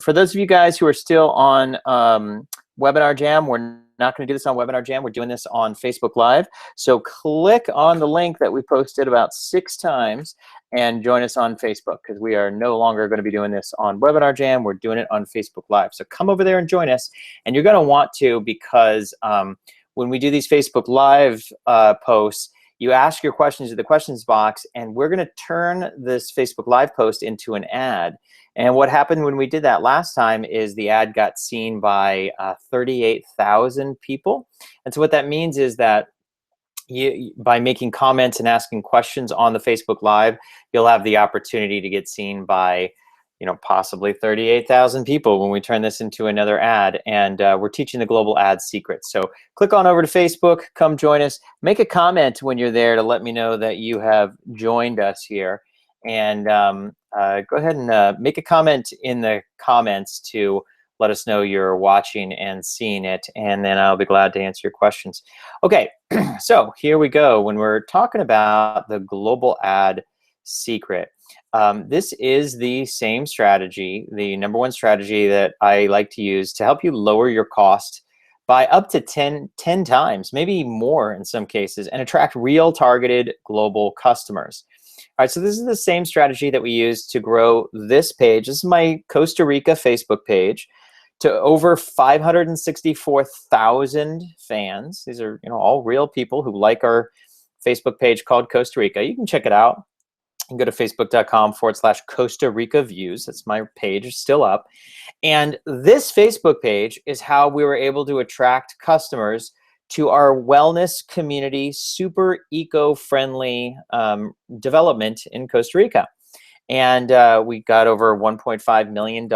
for those of you guys who are still on Webinar Jam, we're not going to do this on Webinar Jam. We're doing this on Facebook Live. So click on the link that we posted about 6 times and join us on Facebook, because we are no longer going to be doing this on Webinar Jam. We're doing it on Facebook Live. So come over there and join us. And you're going to want to, because when we do these Facebook Live posts, you ask your questions in the questions box, and we're going to turn this Facebook Live post into an ad. And what happened when we did that last time is the ad got seen by 38,000 people. And so what that means is that by making comments and asking questions on the Facebook Live, you'll have the opportunity to get seen by, possibly 38,000 people when we turn this into another ad. And we're teaching the global ad secret. So click on over to Facebook, come join us, make a comment when you're there to let me know that you have joined us here. And go ahead and make a comment in the comments to let us know you're watching and seeing it, and then I'll be glad to answer your questions. Okay, so here we go. When we're talking about the global ad secret, this is the same strategy, the #1 strategy that I like to use to help you lower your cost by up to 10 times, maybe more in some cases, and attract real targeted global customers. All right, so this is the same strategy that we use to grow this page. This is my Costa Rica Facebook page, to over 564,000 fans. These are all real people who like our Facebook page called Costa Rica. You can check it out. You can go to facebook.com/Costa Rica Views. That's my page, it's still up. And this Facebook page is how we were able to attract customers to our wellness community, super eco-friendly development in Costa Rica. And we got over $1.5 million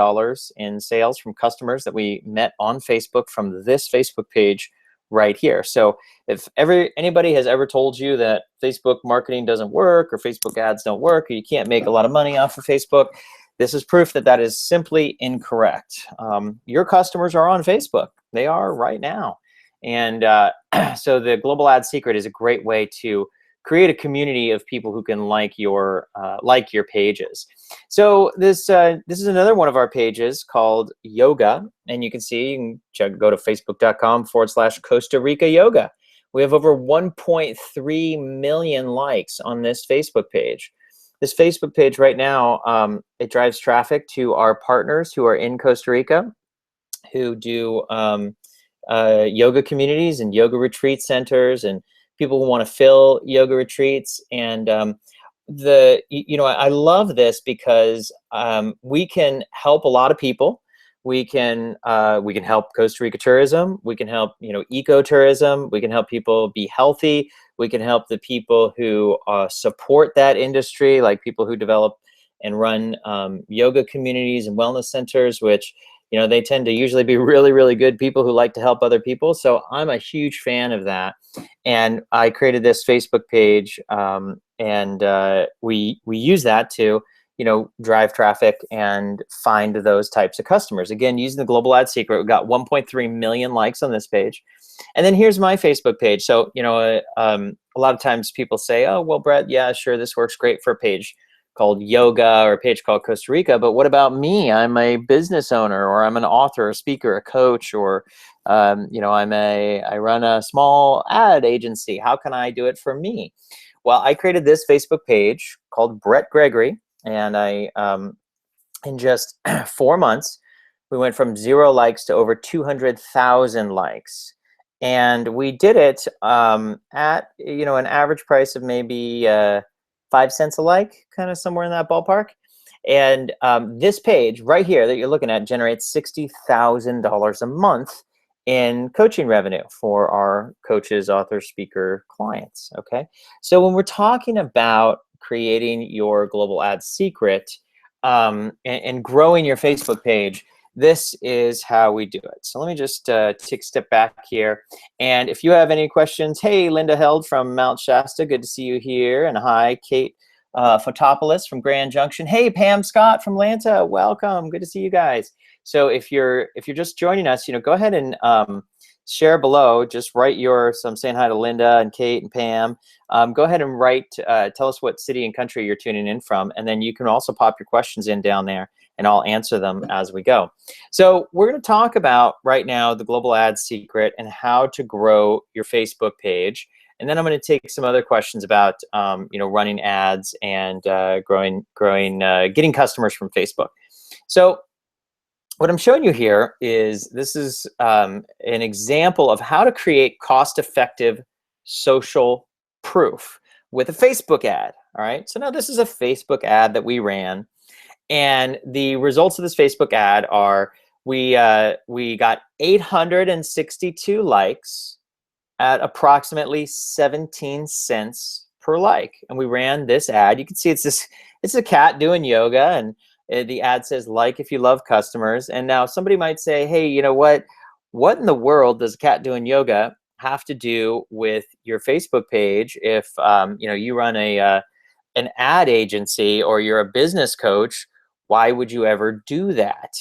in sales from customers that we met on Facebook from this Facebook page right here. So if anybody has ever told you that Facebook marketing doesn't work, or Facebook ads don't work, or you can't make a lot of money off of Facebook, this is proof that that is simply incorrect. Your customers are on Facebook. They are right now. And so the global ad secret is a great way to create a community of people who can like your pages. So this is another one of our pages called Yoga, and you can see, go to facebook.com/Costa Rica Yoga. We have over 1.3 million likes on this Facebook page. This Facebook page right now, it drives traffic to our partners who are in Costa Rica, who do yoga communities and yoga retreat centers, and people who want to fill yoga retreats. And I love this because we can help a lot of people. We can help Costa Rica tourism. We can help ecotourism. We can help people be healthy. We can help the people who support that industry, like people who develop and run yoga communities and wellness centers, which they tend to usually be really, really good people who like to help other people. So I'm a huge fan of that. And I created this Facebook page, and we use that to drive traffic and find those types of customers. Again, using the global ad secret, we got 1.3 million likes on this page. And then here's my Facebook page. So a lot of times people say, oh, well, Brett, yeah, sure, this works great for a page called Yoga or a page called Costa Rica, but what about me? I'm a business owner, or I'm an author, a speaker, a coach, or I run a small ad agency. How can I do it for me? Well, I created this Facebook page called Brett Gregory, and I in just 4 months, we went from 0 likes to over 200,000 likes. And we did it at an average price of maybe 5 cents a like, kind of somewhere in that ballpark. And this page right here that you're looking at generates $60,000 a month in coaching revenue for our coaches, authors, speaker clients. Okay, so when we're talking about creating your global ad secret and growing your Facebook page, this is how we do it. So let me just take a step back here. And if you have any questions, hey, Linda Held from Mount Shasta, good to see you here. And hi, Kate Fotopoulos from Grand Junction. Hey, Pam Scott from Atlanta, welcome. Good to see you guys. So if you're just joining us, go ahead and share below. Just write so I'm saying hi to Linda and Kate and Pam. Go ahead and write, tell us what city and country you're tuning in from, and then you can also pop your questions in down there, and I'll answer them as we go. So we're going to talk about right now the global ad secret and how to grow your Facebook page. And then I'm going to take some other questions about running ads and getting customers from Facebook. So what I'm showing you here is this is an example of how to create cost-effective social proof with a Facebook ad. All right. So now this is a Facebook ad that we ran. And the results of this Facebook ad are we got 862 likes at approximately 17 cents per like. And we ran this ad. You can see it's a cat doing yoga, and the ad says, like if you love customers. And now somebody might say, hey, you know what? What in the world does a cat doing yoga have to do with your Facebook page if you run an ad agency or you're a business coach? Why would you ever do that?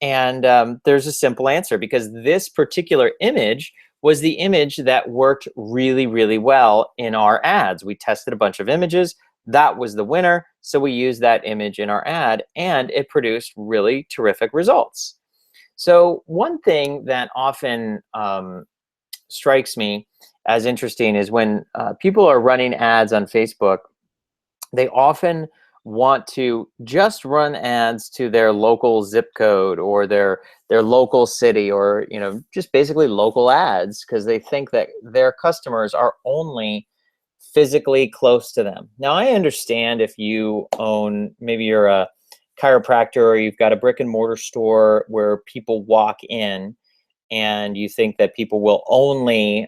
And there's a simple answer, because this particular image was the image that worked really, really well in our ads. We tested a bunch of images. That was the winner. So we used that image in our ad, and it produced really terrific results. So one thing that often strikes me as interesting is when people are running ads on Facebook, they often want to just run ads to their local zip code or their local city, or just basically local ads, because they think that their customers are only physically close to them. Now, I understand if you maybe you're a chiropractor or you've got a brick and mortar store where people walk in, and you think that people will only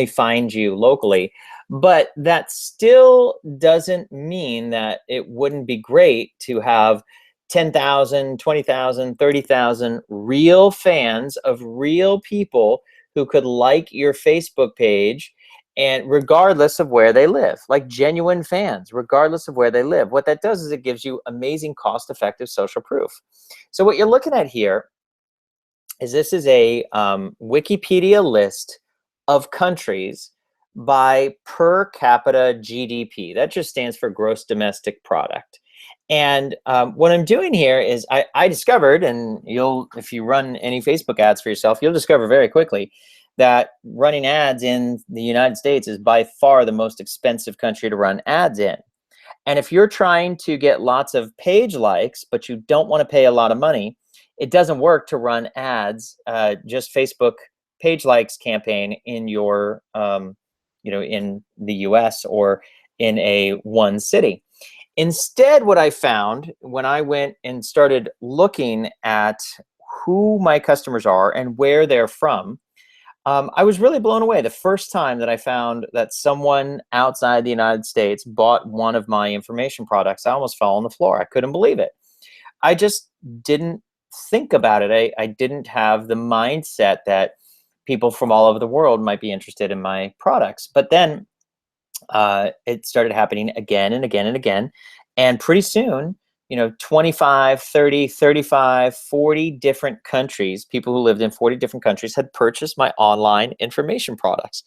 find you locally. But that still doesn't mean that it wouldn't be great to have 10,000, 20,000, 30,000 real fans of real people who could like your Facebook page, and regardless of where they live, like genuine fans, regardless of where they live. What that does is it gives you amazing cost-effective social proof. So what you're looking at here is this is a Wikipedia list of countries by per capita GDP. That just stands for gross domestic product. And what I'm doing here is I discovered, and if you run any Facebook ads for yourself, you'll discover very quickly that running ads in the United States is by far the most expensive country to run ads in. And if you're trying to get lots of page likes, but you don't want to pay a lot of money, it doesn't work to run ads, just Facebook page likes campaign in your in the US or in one city. Instead, what I found when I went and started looking at who my customers are and where they're from, I was really blown away. The first time that I found that someone outside the United States bought one of my information products, I almost fell on the floor. I couldn't believe it. I just didn't think about it. I didn't have the mindset that people from all over the world might be interested in my products. But then it started happening again and again and again. And pretty soon, 25, 30, 35, 40 different countries, people who lived in 40 different countries had purchased my online information products.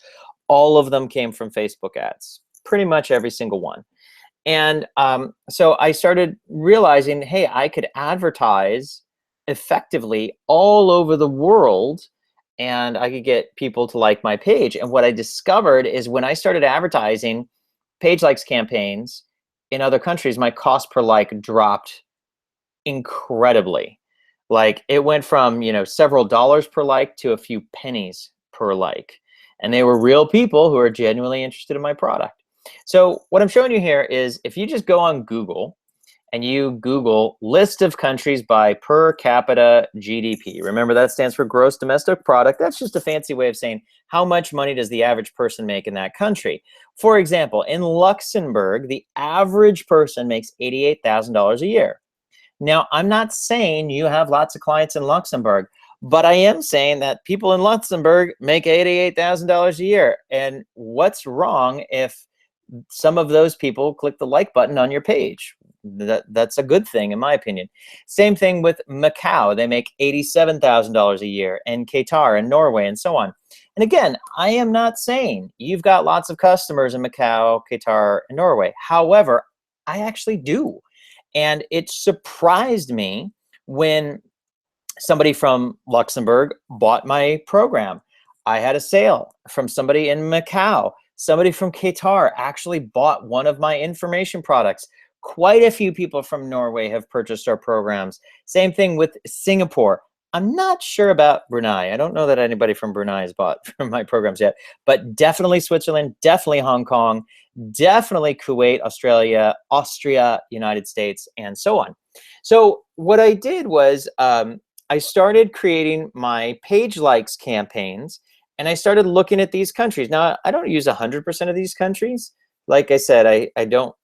All of them came from Facebook ads, pretty much every single one. And so I started realizing, hey, I could advertise effectively all over the world, and I could get people to like my page. And what I discovered is when I started advertising page likes campaigns in other countries, my cost per like dropped incredibly. Like it went from, several dollars per like to a few pennies per like. And they were real people who are genuinely interested in my product. So what I'm showing you here is if you just go on Google and you Google list of countries by per capita GDP. Remember, that stands for gross domestic product. That's just a fancy way of saying how much money does the average person make in that country. For example, in Luxembourg, the average person makes $88,000 a year. Now, I'm not saying you have lots of clients in Luxembourg, but I am saying that people in Luxembourg make $88,000 a year. And what's wrong if some of those people click the like button on your page? that's a good thing, in my opinion. Same thing with Macau. They make $87,000 a year, and Qatar and Norway and so on. And again, I am not saying you've got lots of customers in Macau, Qatar, and Norway. However, I actually do. And it surprised me when somebody from Luxembourg bought my program. I had a sale from somebody in Macau. Somebody from Qatar actually bought one of my information products. Quite a few people from Norway have purchased our programs. Same thing with Singapore. I'm not sure about Brunei. I don't know that anybody from Brunei has bought from my programs yet, but definitely Switzerland, definitely Hong Kong, definitely Kuwait, Australia, Austria, United States, and so on. So what I did was I started creating my page likes campaigns, and I started looking at these countries. Now, I don't use 100% of these countries. Like I said, I don't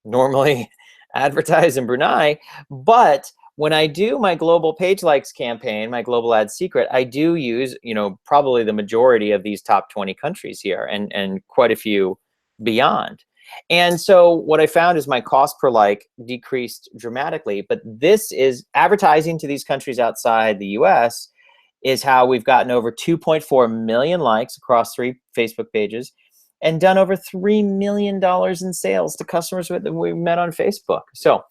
normally advertise in Brunei, but when I do my global page likes campaign, my global ad secret, I do use, probably the majority of these top 20 countries here, and quite a few beyond. And so what I found is my cost per like decreased dramatically. But this is advertising to these countries outside the US is how we've gotten over 2.4 million likes across 3 Facebook pages and done over $3 million in sales to customers that we met on Facebook. So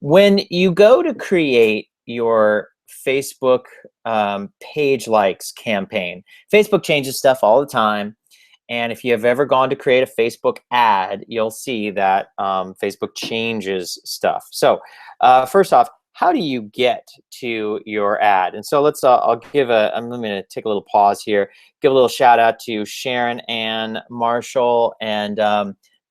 when you go to create your Facebook page likes campaign, Facebook changes stuff all the time. And if you have ever gone to create a Facebook ad, you'll see that Facebook changes stuff. So first off, how do you get to your ad? And so I'll give I'm going to take a little pause here, give a little shout out to Sharon Ann Marshall and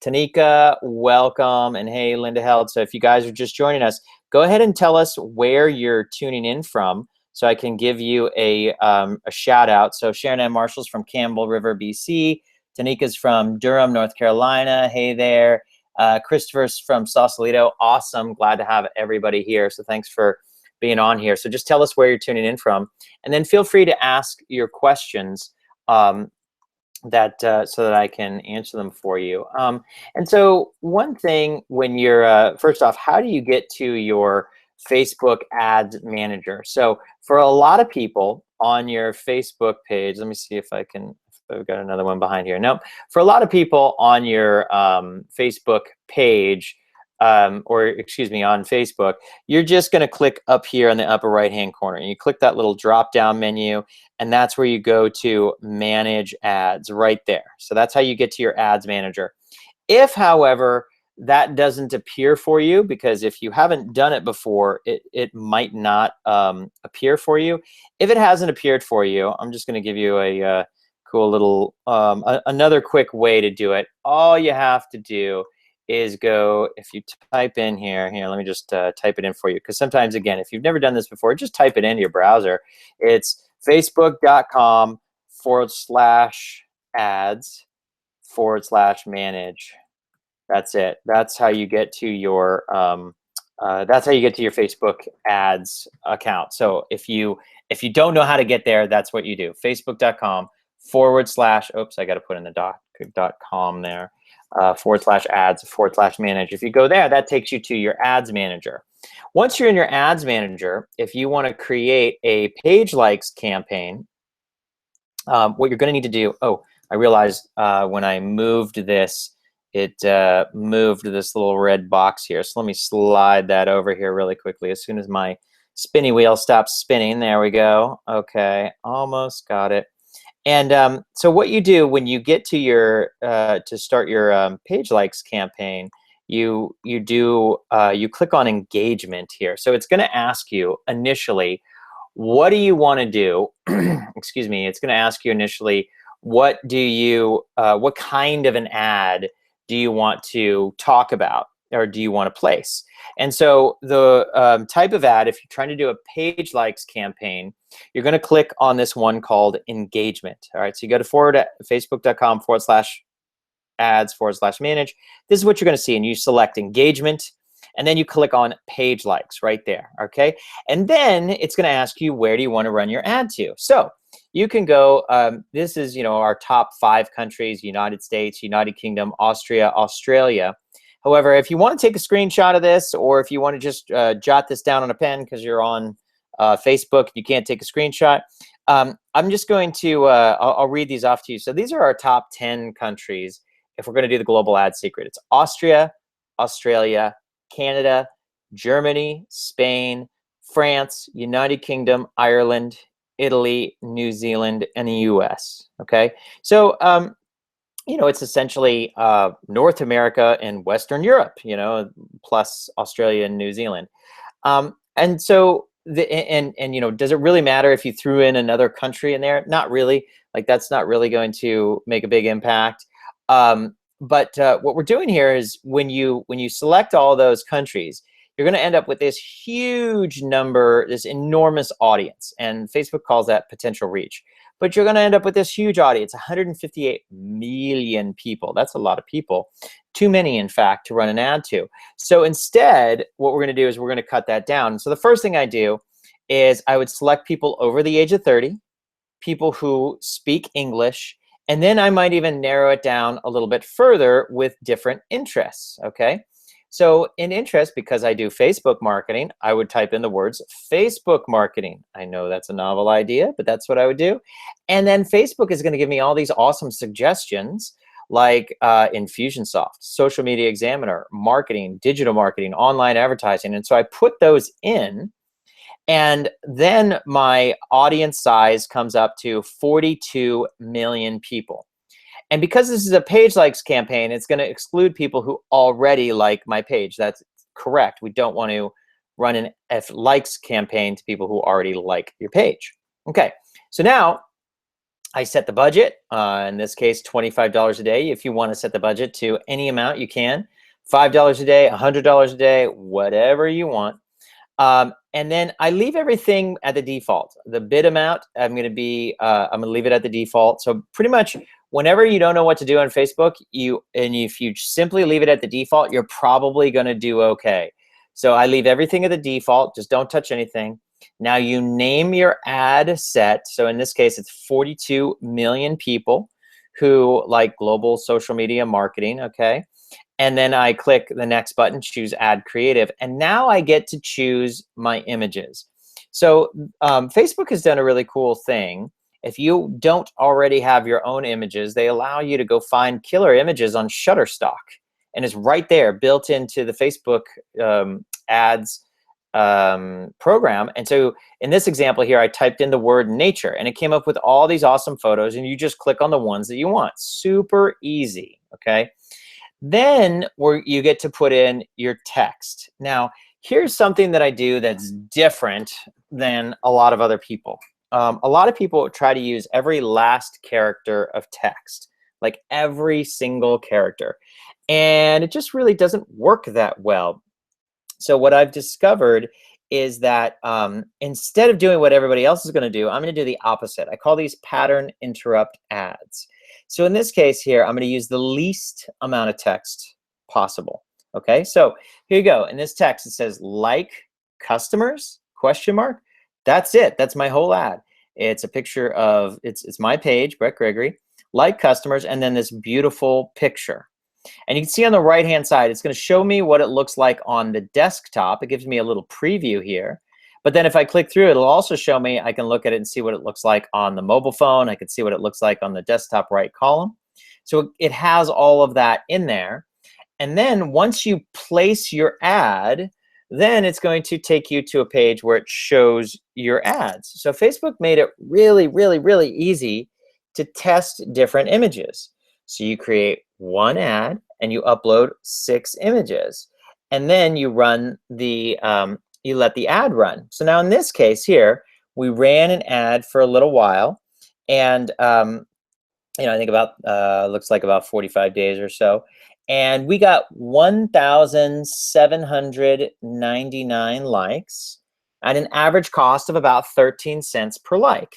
Tanika, welcome. And hey, Linda Held. So if you guys are just joining us, go ahead and tell us where you're tuning in from, so I can give you a shout out. So Sharon Ann Marshall's from Campbell River, BC. Tanika's from Durham, North Carolina. Hey there. Christopher's from Sausalito. Awesome. Glad to have everybody here. So thanks for being on here. So just tell us where you're tuning in from, and then feel free to ask your questions so that I can answer them for you. And so one thing when you're, first off, how do you get to your Facebook Ads Manager? So for a lot of people on your Facebook page, let me see if I've got another one behind here. Nope. For a lot of people on your Facebook page, or excuse me, on Facebook, you're just going to click up here in the upper right-hand corner. And you click that little drop-down menu, and that's where you go to Manage Ads right there. So that's how you get to your Ads Manager. If, however, that doesn't appear for you, because if you haven't done it before, it might not appear for you. If it hasn't appeared for you, I'm just going to give you a cool little, another quick way to do it. All you have to do is go, if you type in here, let me just type it in for you, because sometimes, again, if you've never done this before, just type it into your browser. It's facebook.com/ads/manage. That's it. That's how you get to your Facebook ads account. So if you don't know how to get there, that's what you do. Facebook.com/ oops, I got to put in the .com there, /ads/manage. If you go there, that takes you to your ads manager. Once you're in your ads manager, if you want to create a page likes campaign, what you're going to need to do, I realized when I moved this, it moved this little red box here. So let me slide that over here really quickly. As soon as my spinny wheel stops spinning, there we go. Okay, almost got it. And so what you do when you get to your to start your page likes campaign, you click on engagement here. So it's going to ask you initially, what do you want to do? Excuse me. It's going to ask you initially, what kind of an ad do you want to talk about, or do you want to place? And so the type of ad, if you're trying to do a page likes campaign, you're going to click on this one called engagement. All right, so you go to facebook.com/ads/manage. This is what you're going to see, and you select engagement, and then you click on page likes right there. Okay, and then it's going to ask you, where do you want to run your ad to? So you can go, this is our top 5 countries: United States, United Kingdom, Austria, Australia. However, if you want to take a screenshot of this, or if you want to just jot this down on a pen because you're on Facebook, you can't take a screenshot. I'm just going to, I'll read these off to you. So these are our top 10 countries if we're going to do the global ad secret. It's Austria, Australia, Canada, Germany, Spain, France, United Kingdom, Ireland, Italy, New Zealand, and the US. Okay. So, it's essentially North America and Western Europe, plus Australia and New Zealand. And so, does it really matter if you threw in another country in there? Not really. Like, that's not really going to make a big impact. But what we're doing here is when you select all those countries, you're going to end up with this huge number, this enormous audience, and Facebook calls that potential reach. But you're going to end up with this huge audience, 158 million people. That's a lot of people. Too many, in fact, to run an ad to. So instead, what we're going to do is we're going to cut that down. So the first thing I do is I would select people over the age of 30, people who speak English, and then I might even narrow it down a little bit further with different interests, okay? So in interest, because I do Facebook marketing, I would type in the words Facebook marketing. I know that's a novel idea, but that's what I would do. And then Facebook is going to give me all these awesome suggestions like Infusionsoft, Social Media Examiner, marketing, digital marketing, online advertising. And so I put those in, and then my audience size comes up to 42 million people. And because this is a page likes campaign, it's going to exclude people who already like my page. That's correct. We don't want to run an F likes campaign to people who already like your page. Okay, so now I set the budget. In this case, $25 a day. If you want to set the budget to any amount, you can. $5 a day, $100 a day, whatever you want. And then I leave everything at the default. The bid amount, I'm going to leave it at the default. So pretty much whenever you don't know what to do on Facebook, if you simply leave it at the default, you're probably going to do okay. So I leave everything at the default. Just don't touch anything. Now you name your ad set. So in this case, it's 42 million people who like global social media marketing. Okay. And then I click the next button, choose add creative. And now I get to choose my images. So Facebook has done a really cool thing. If you don't already have your own images, they allow you to go find killer images on Shutterstock. And it's right there built into the Facebook ads program. And so in this example here, I typed in the word nature and it came up with all these awesome photos, and you just click on the ones that you want. Super easy, okay? Then you get to put in your text. Now, here's something that I do that's different than a lot of other people. A lot of people try to use every last character of text, like every single character. And it just really doesn't work that well. So what I've discovered is that instead of doing what everybody else is going to do, I'm going to do the opposite. I call these pattern interrupt ads. So in this case here, I'm going to use the least amount of text possible. Okay, so here you go. In this text, it says like customers, question mark. That's it. That's my whole ad. It's a picture of, it's my page, Brett Gregory, like customers, and then this beautiful picture. And you can see on the right-hand side, it's going to show me what it looks like on the desktop. It gives me a little preview here. But then if I click through, it'll also show me, I can look at it and see what it looks like on the mobile phone. I can see what it looks like on the desktop right column. So it has all of that in there. And then once you place your ad, then it's going to take you to a page where it shows your ads. So Facebook made it really, really, really easy to test different images. So you create one ad and you upload 6 images. And then you run the, you let the ad run. So now in this case here, we ran an ad for a little while. And I think about, looks like about 45 days or so. And we got 1,799 likes at an average cost of about 13 cents per like.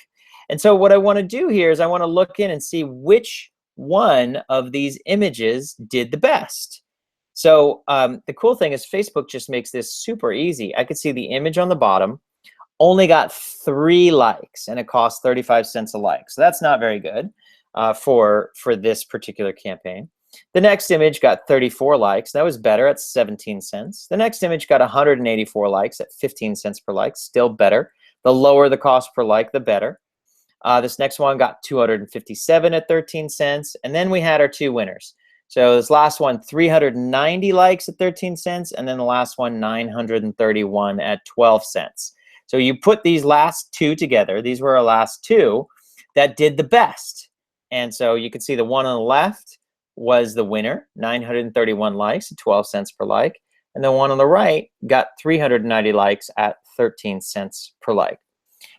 And so what I want to do here is I want to look in and see which one of these images did the best. So the cool thing is Facebook just makes this super easy. I could see the image on the bottom only got 3 likes and it cost 35 cents a like. So that's not very good for this particular campaign. The next image got 34 likes. That was better at 17 cents. The next image got 184 likes at 15 cents per like, still better. The lower the cost per like, the better. This next one got 257 at 13 cents. And then we had our two winners. So this last one, 390 likes at 13 cents. And then the last one, 931 at 12 cents. So you put these last two together. These were our last two that did the best. And so you can see the one on the left was the winner, 931 likes at 12 cents per like. And the one on the right got 390 likes at 13 cents per like.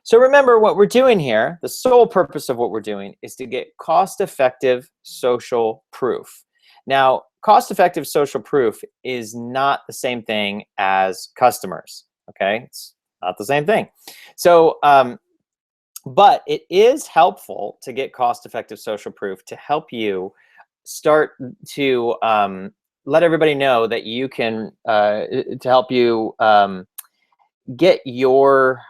So remember what we're doing here, the sole purpose of what we're doing is to get cost-effective social proof. Now, cost-effective social proof is not the same thing as customers, okay? It's not the same thing. So, but it is helpful to get cost-effective social proof to help you start to let everybody know that you can, to help you get your